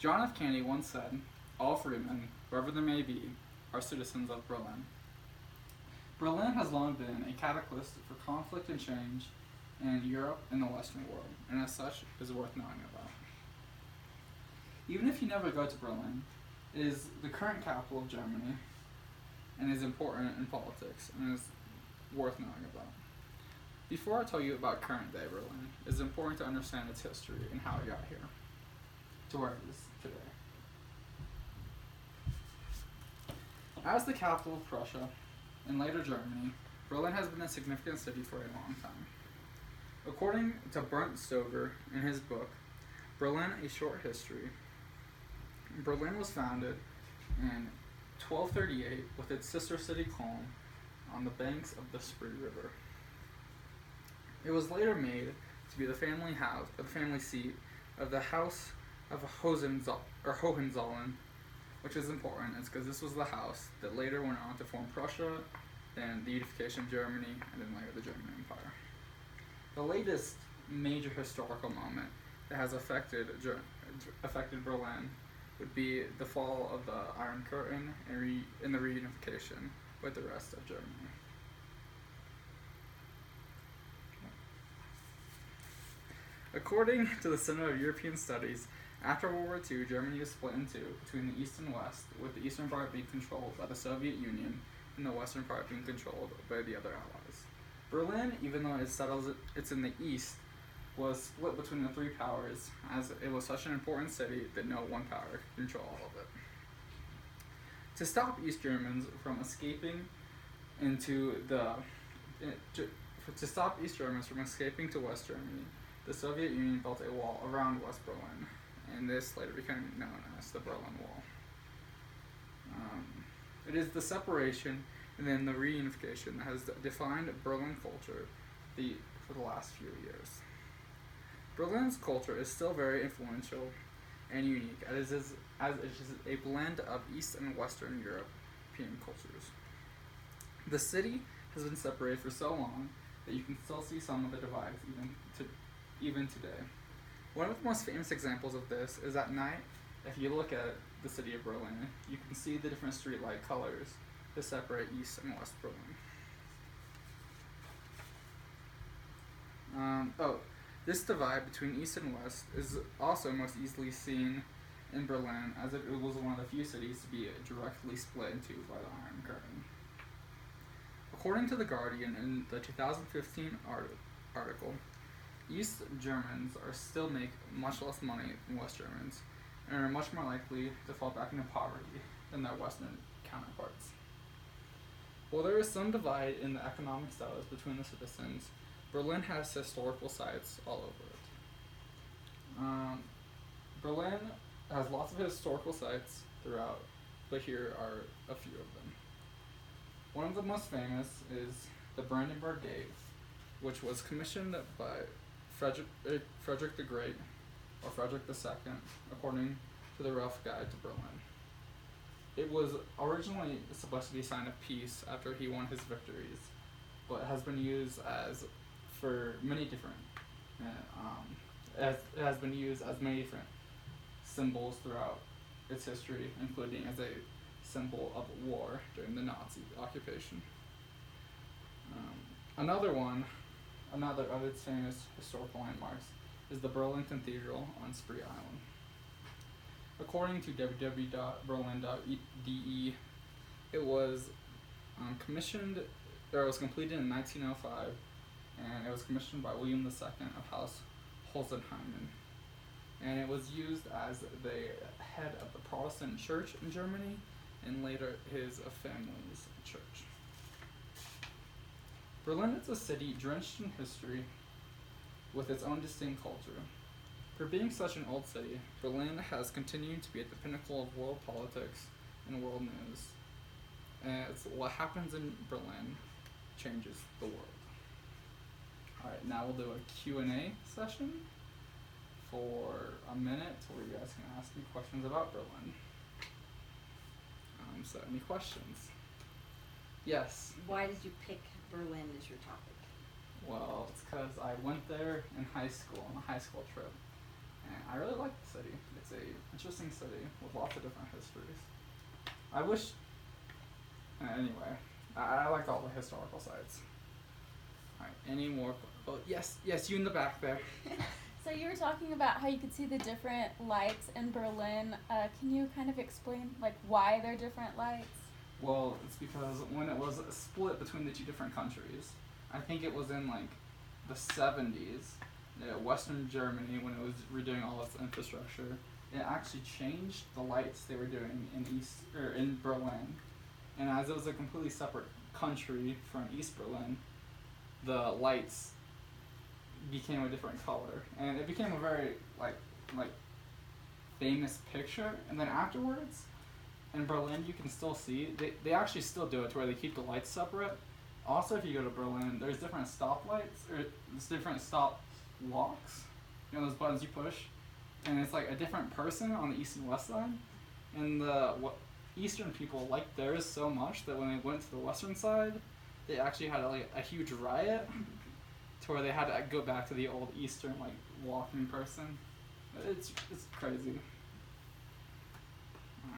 John F. Kennedy once said, "All freemen, wherever they may be, are citizens of Berlin." Berlin has long been a catalyst for conflict and change in Europe and the Western world, and as such is worth knowing about. Even if you never go to Berlin, it is the current capital of Germany and is important in politics and is worth knowing about. Before I tell you about current day Berlin, it is important to understand its history and how it got here, to where it is today. As the capital of Prussia and later Germany, Berlin has been a significant city for a long time. According to Bernd Stover in his book, Berlin, A Short History, Berlin was founded in 1238 with its sister city Cologne on the banks of the Spree River. It was later made to be the family house, or the family seat of the House of Hohenzollern, which is important. It's because this was the house that later went on to form Prussia, then the unification of Germany, and then later the German Empire. The latest major historical moment that has affected Berlin would be the fall of the Iron Curtain and the reunification with the rest of Germany. According to the Center of European Studies, after World War II, Germany was split in two between the East and West, with the eastern part being controlled by the Soviet Union and the western part being controlled by the other allies. Berlin, even though it's in the east, was split between the three powers, as it was such an important city that no one power could control all of it. To stop East Germans from escaping to West Germany, the Soviet Union built a wall around West Berlin, and this later became known as the Berlin Wall. It is the separation and then the reunification that has defined Berlin culture for the last few years. Berlin's culture is still very influential and unique, as it is a blend of East and Western European cultures. The city has been separated for so long that you can still see some of the divides even today. One of the most famous examples of this is at night. If you look at the city of Berlin, you can see the different streetlight colors that separate East and West Berlin. This divide between East and West is also most easily seen in Berlin, as it was one of the few cities to be directly split into by the Iron Curtain. According to The Guardian in the 2015 article, East Germans still make much less money than West Germans, and are much more likely to fall back into poverty than their Western counterparts. While there is some divide in the economic status between the citizens, Berlin has historical sites all over it. Berlin has lots of historical sites throughout, but here are a few of them. One of the most famous is the Brandenburg Gate, which was commissioned by Frederick the Great, or Frederick II, according to the Rough Guide to Berlin. It was originally supposed to be a sign of peace after he won his victories, but has been used for many different, it has been used as many different symbols throughout its history, including as a symbol of war during the Nazi occupation. Another of its famous historical landmarks is the Berlin Cathedral on Spree Island. According to www.berlin.de, it was completed in 1905, and it was commissioned by William II of House Hohenzollern, and it was used as the head of the Protestant Church in Germany, and later his family's church. Berlin is a city drenched in history with its own distinct culture. For being such an old city, Berlin has continued to be at the pinnacle of world politics and world news. As what happens in Berlin changes the world. Alright, now we'll do a Q&A session for a minute where you guys can ask me questions about Berlin. So any questions? Yes? Why did you pick Berlin as your topic? Well, it's because I went there in high school on a high school trip. And I really like the city. It's a interesting city with lots of different histories. I wish. Anyway, I liked all the historical sites. All right, any more? Oh yes, you in the back there. So you were talking about how you could see the different lights in Berlin. Can you kind of explain like why they're different lights? Well, it's because when it was split between the two different countries, I think it was in like the 70s, Western Germany, when it was redoing all its infrastructure, it actually changed the lights they were doing in Berlin, and as it was a completely separate country from East Berlin, the lights became a different color, and it became a very like famous picture. And then afterwards, in Berlin, you can still see they actually still do it to where they keep the lights separate. Also, if you go to Berlin, there's different stoplights or there's different stop locks. You know those buttons you push, and it's like a different person on the east and west side. And the Eastern people liked theirs so much that when they went to the western side, they actually had a huge riot to where they had to go back to the old Eastern like walking person. It's crazy.